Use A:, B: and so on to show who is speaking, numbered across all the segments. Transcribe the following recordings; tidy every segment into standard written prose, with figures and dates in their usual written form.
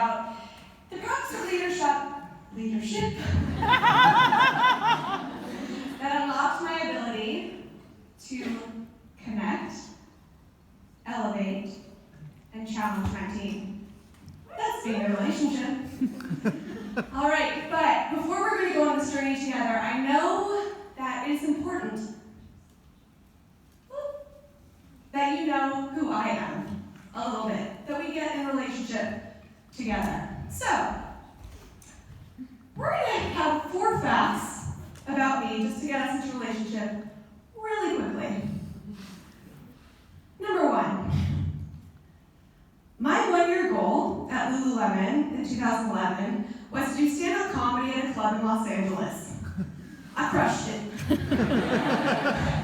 A: about the practice of leadership that unlocks my ability to connect, elevate, and challenge my team. That's being a relationship. All right, but before we're going to go on this journey together, I know that it's important that you know who I am a little bit, that we get in a relationship together. So, we're going to have 4 facts about me just to get us into a relationship really quickly. Number 1, my 1-year goal at Lululemon in 2011 was to do stand-up comedy at a club in Los Angeles. I crushed it.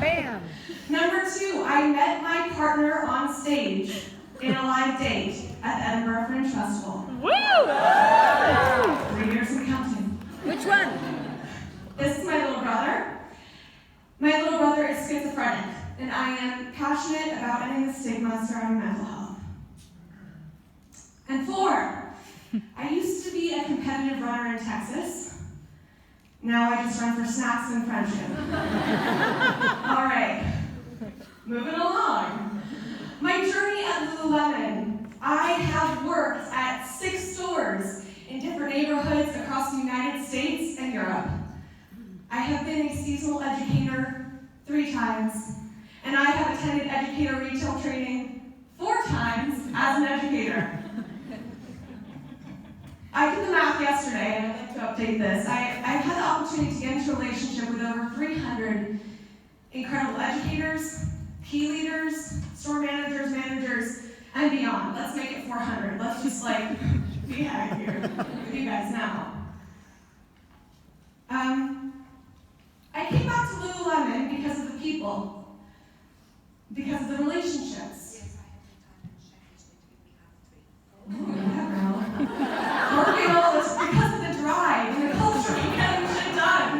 B: Bam!
A: Number 2, I met my partner on stage in a live date at the Edinburgh Fringe Festival.
B: Woo!
A: 3 years and counting.
B: Which one?
A: This is my little brother. My little brother is schizophrenic, and I am passionate about ending the stigma surrounding mental health. And 4, I used to be a competitive runner in Texas. Now I just run for snacks and friendship. All right, moving along. My journey at Lululemon. I have worked at 6 stores in different neighborhoods across the United States and Europe. I have been a seasonal educator 3 times, and I have attended educator retail training 4 times as an educator. I did the math yesterday, and I'd like to update this. I've had the opportunity to get into a relationship with over 300 incredible educators, key leaders, store managers, and beyond. Let's make it 400. Let's just be out here with you guys now. I came back to Lululemon because of the people, because of the relationships.
C: Yes, I have the time and checklist between we have 3.
A: Ooh, yeah, girl. Working all this because of the drive and the culture of getting shit done.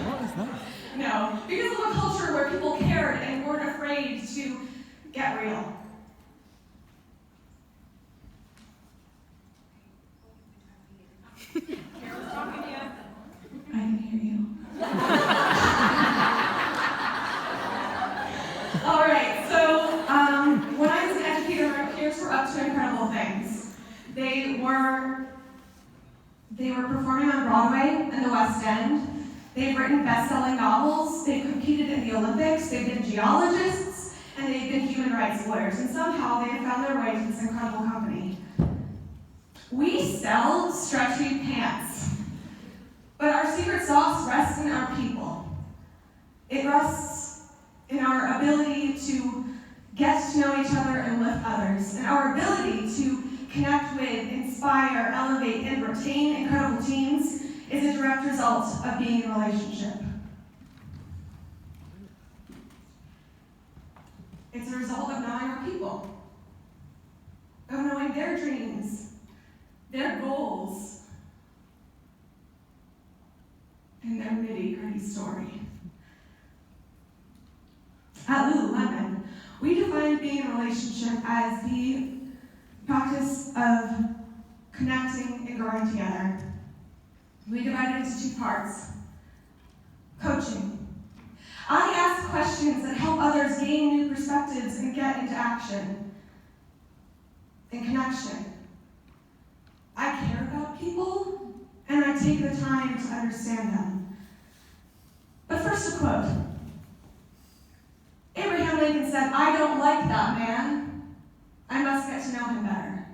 B: What is that?
A: No, because of a culture where people cared and weren't afraid to get real.
C: Carol's talking to you.
A: I can hear you. All right, so when I was an educator, my peers were up to incredible things. They were performing on Broadway and the West End. They've written best-selling novels. They've competed in the Olympics. They've been geologists, and they've been human rights lawyers. And somehow they have found their way to this incredible company. We sell stretchy pants, but our secret sauce rests in our people. It rests in our ability to get to know each other and lift others, and our ability to connect with, inspire, elevate, and retain incredible teams is a direct result of being in a relationship. It's a result of knowing our people, of knowing their dreams, their goals, and their nitty-gritty story. At Lululemon, we define being in a relationship as the practice of connecting and growing together. We divide it into 2 parts. Coaching. I ask questions that help others gain new perspectives and get into action. And connection. I care about people, and I take the time to understand them. But first, a quote. Abraham Lincoln said, "I don't like that man. I must get to know him better."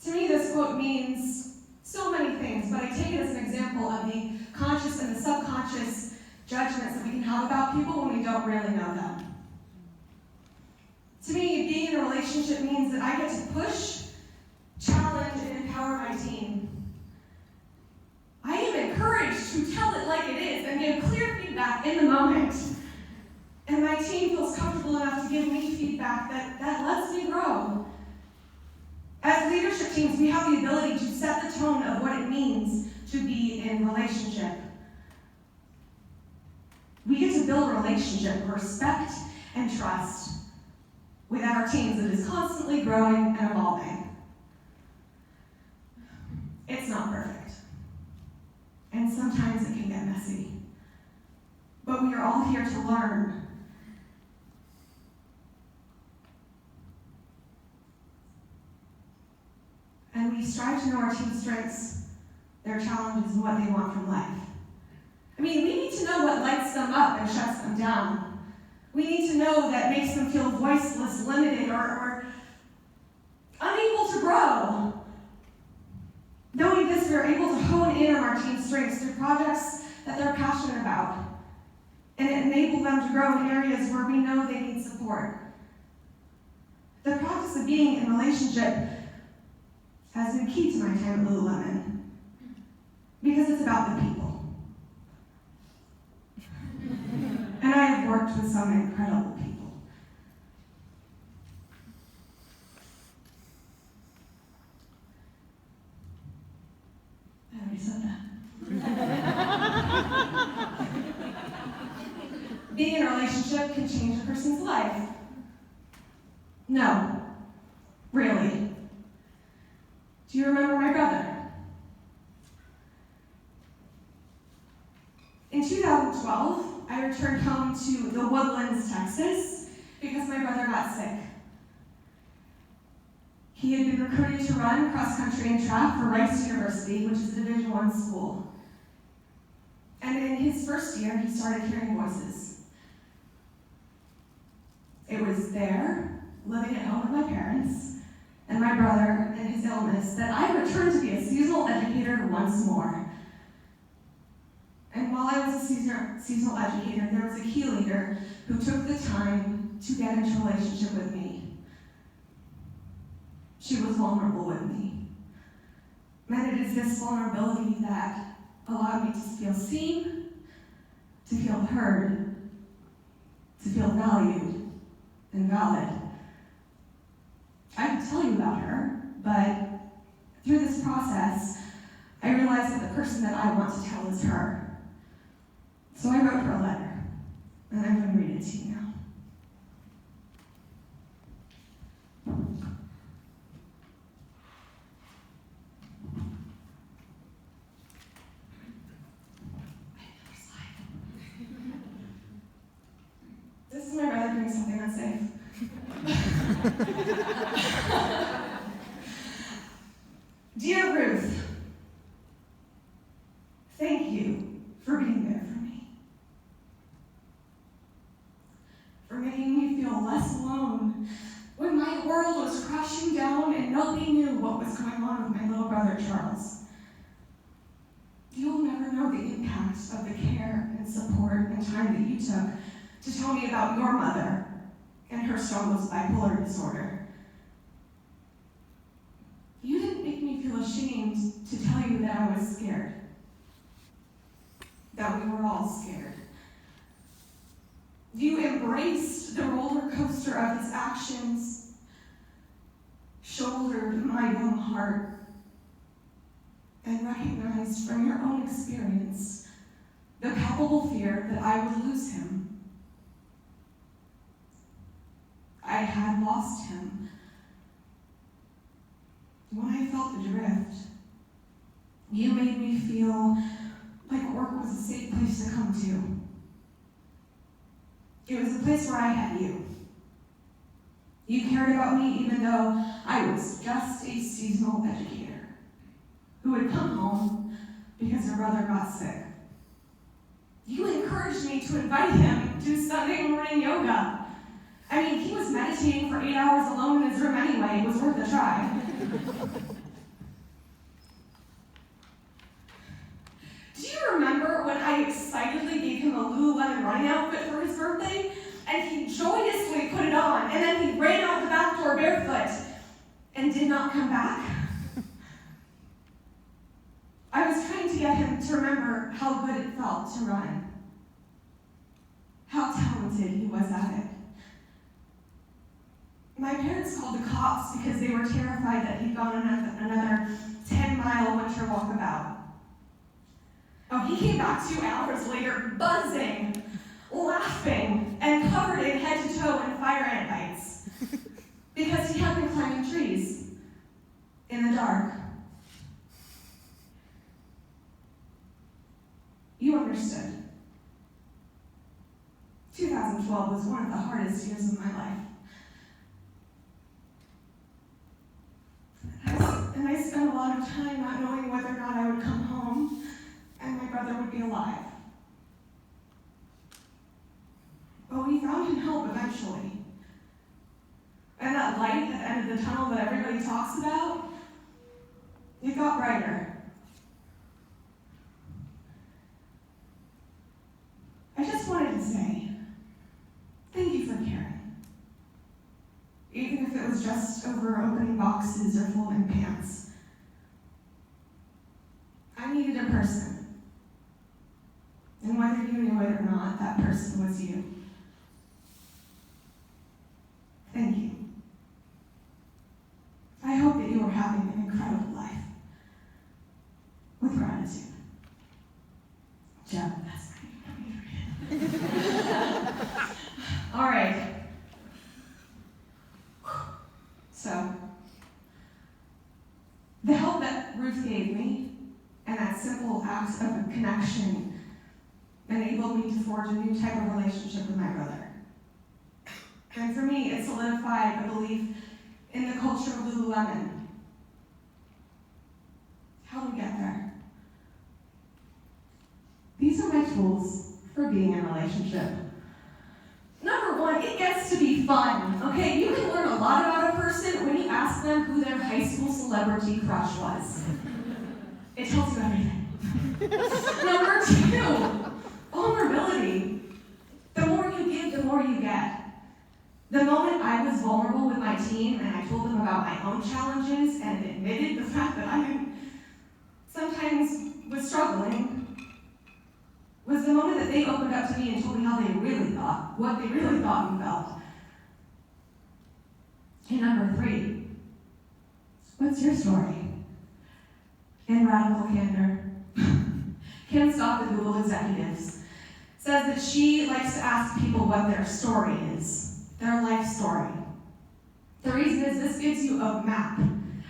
A: To me, this quote means so many things, but I take it as an example of the conscious and the subconscious judgments that we can have about people when we don't really know them. To me, being in a relationship means that I get to push, challenge, and empower my team. I am encouraged to tell it like it is and give clear feedback in the moment. And my team feels comfortable enough to give me feedback that lets me grow. As leadership teams, we have the ability to set the tone of what it means to be in relationship. We get to build a relationship of respect and trust with our teams that is constantly growing and evolving. and sometimes it can get messy. But we are all here to learn. And we strive to know our team's strengths, their challenges, and what they want from life. I mean, we need to know what lights them up and shuts them down. We need to know that makes them feel voiceless, limited, or unable to grow. Knowing this, we are able to hone in on our team's strengths through projects that they're passionate about and enable them to grow in areas where we know they need support. The practice of being in relationship has been key to my time at Lululemon because it's about the people. And I have worked with some incredible people. I already said that. Being in a relationship can change a person's life. No, really. Do you remember my brother? In 2012, I returned home to the Woodlands, Texas, because my brother got sick. He had been recruited to run cross country and track for Rice University, which is a Division I school. And in his first year, he started hearing voices. It was there, living at home with my parents, and my brother and his illness, that I returned to be a seasonal educator once more. And while I was a seasonal educator, there was a key leader who took the time to get into a relationship with me. She was vulnerable with me. And it is this vulnerability that allowed me to feel seen, to feel heard, to feel valued and valid. I could tell you about her, but through this process, I realized that the person that I want to tell is her. So I wrote her a letter, and I'm going to read it to you now. This is my brother doing something unsafe. Dear Ruth, thank you for being there for me. For making me feel less alone when my world was crashing down and nobody knew what was going on with my little brother Charles. You'll never know the impact of the care and support and time that you took to tell me about your mother and her struggles with bipolar disorder. You didn't make me feel ashamed to tell you that I was scared. That we were all scared. You embraced the roller coaster of his actions, shouldered my young heart, and recognized from your own experience the palpable fear that I would lose him. I had lost him. When I felt the drift, you made me feel like work was a safe place to come to. It was a place where I had you. You cared about me even though I was just a seasonal educator who had come home because her brother got sick. You encouraged me to invite him to Sunday morning yoga. I mean, he was meditating for 8 hours alone in his room anyway. It was worth a try. Do you remember when I excitedly gave him a Lululemon running outfit for his birthday? And he joyously put it on, and then he ran out the back door barefoot and did not come back? I was trying to get him to remember how good it felt to run, how talented he was at it. My parents called the cops because they were terrified that he'd gone on another 10-mile winter walkabout. Oh, he came back 2 hours later, buzzing, laughing, and covered in head to toe in fire ant bites because he had been climbing trees in the dark. 2012 was one of the hardest years of my life. And I spent a lot of time not knowing whether or not I would come home and my brother would be alive. But we found him help eventually. And that light at the end of the tunnel that everybody talks about, it got brighter. I just wanted to say, thank you for caring. Even if it was just over opening boxes or folding pants. I needed a person. And whether you knew it or not, that person was you. Thank you. I hope that you are having an incredible life. With gratitude. Jeff, that's right. All right. So, the help that Ruth gave me and that simple act of connection enabled me to forge a new type of relationship with my brother. And for me, it solidified a belief in the culture of Lululemon. How do we get there? These are my tools for being in a relationship. Number one, it gets to be fun, okay? You can learn a lot about a person when you ask them who their high school celebrity crush was. It tells you everything. Number two, vulnerability. The more you give, the more you get. The moment I was vulnerable with my team and I told them about my own challenges and admitted the fact that I sometimes was struggling, was the moment that they opened up to me and told me how they really thought, what they really thought and felt. And number three, what's your story? In radical candor, Kim Stock, the Google executives, says that she likes to ask people what their story is, their life story. The reason is this gives you a map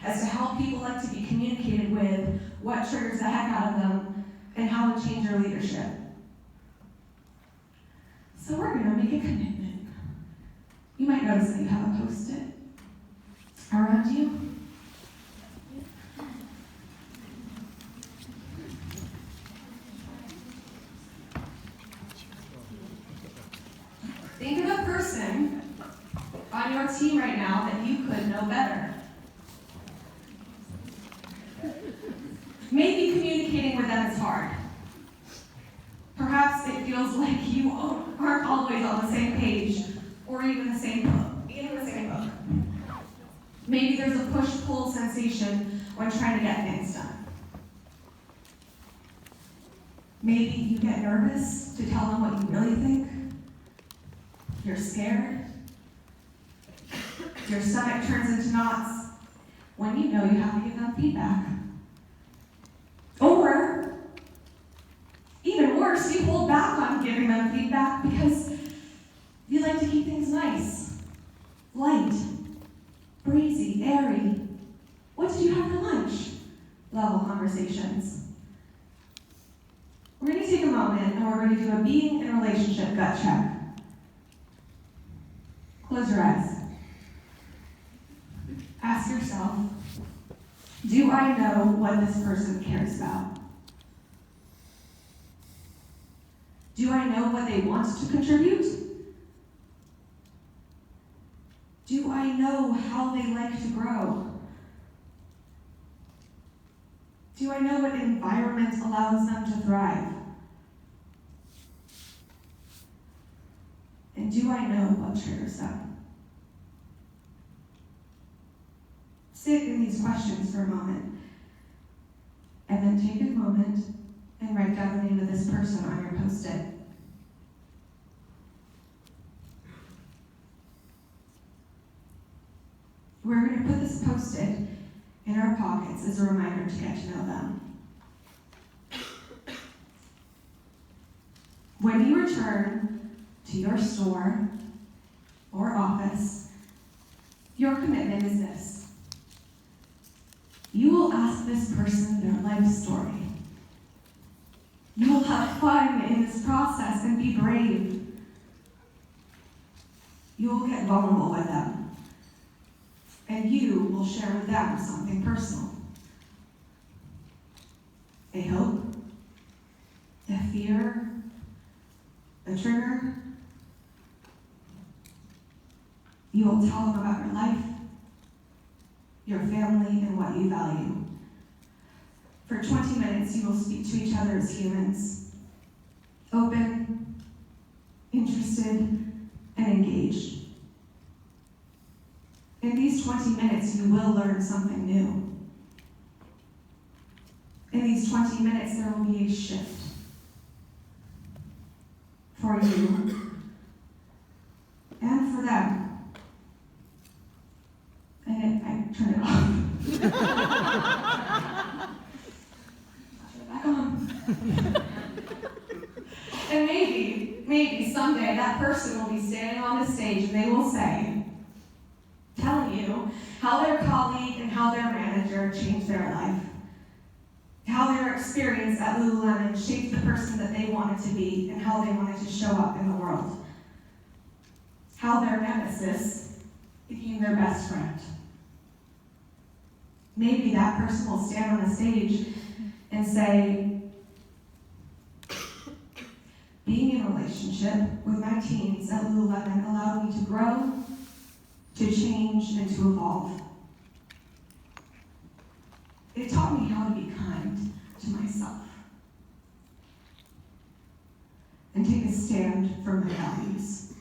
A: as to how people like to be communicated with, what triggers the heck out of them, and how to change your leadership. So we're going to make a commitment. You might notice that you have a Post-it around you. Think of a person on your team right now that you could know better. Maybe communicating with them is hard. Perhaps it feels like you aren't always on the same page, or even the same book. Maybe there's a push-pull sensation when trying to get things done. Maybe you get nervous to tell them what you really think. You're scared. Your stomach turns into knots when you know you have to give them feedback. Or, even worse, you hold back on giving them feedback because you like to keep things nice, light, breezy, airy. What did you have for lunch? Level conversations. We're going to take a moment and we're going to do a being in relationship gut check. Close your eyes. Ask yourself, do I know what this person cares about? Do I know what they want to contribute? Do I know how they like to grow? Do I know what environment allows them to thrive? And do I know what triggers them? Sit in these questions for a moment, and then take a moment and write down the name of this person on your Post-it. We're going to put this Post-it in our pockets as a reminder to get to know them. When you return to your store or office, your commitment is this. You will ask this person their life story. You will have fun in this process and be brave. You will get vulnerable with them, and you will share with them something personal. A hope, a fear, a trigger. You will tell them about your life, your family, and what you value. For 20 minutes, you will speak to each other as humans, open, interested, and engaged. In these 20 minutes, you will learn something new. In these 20 minutes, there will be a shift for you and for them. And I turn it off. Turn it back on. And maybe someday that person will be standing on the stage and they will say, telling you how their colleague and how their manager changed their life, how their experience at Lululemon shaped the person that they wanted to be and how they wanted to show up in the world, how their nemesis became their best friend. Maybe that person will stand on the stage and say, being in a relationship with my teens at Lululemon allowed me to grow, to change, and to evolve. It taught me how to be kind to myself and take a stand for my values.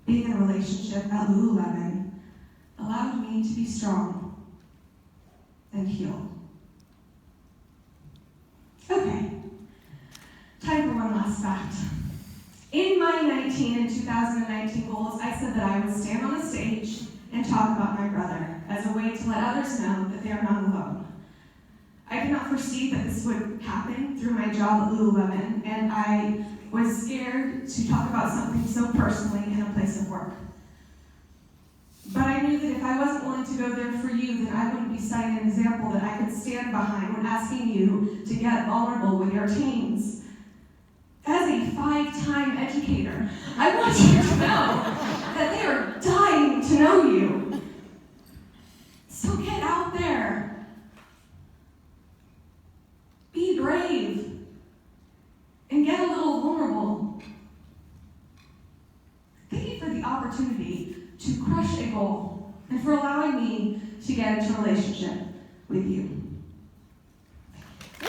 A: Being in a relationship at Lululemon allowed me to be strong and heal. Okay, time for one last fact. In my 2019 goals, I said that I would stand on a stage and talk about my brother as a way to let others know that they are not alone. I did not foresee that this would happen through my job at Lululemon, and I was scared to talk about something so personally in a place of work. But I knew that if I wasn't willing to go there for you, then I wouldn't be setting an example that I could stand behind when asking you to get vulnerable with your teens. As a 5-time educator, I want you to know that they are dying to know you. So get out there. Be brave. And get a little vulnerable. Thank you for the opportunity to crush a goal and for allowing me to get into a relationship with you.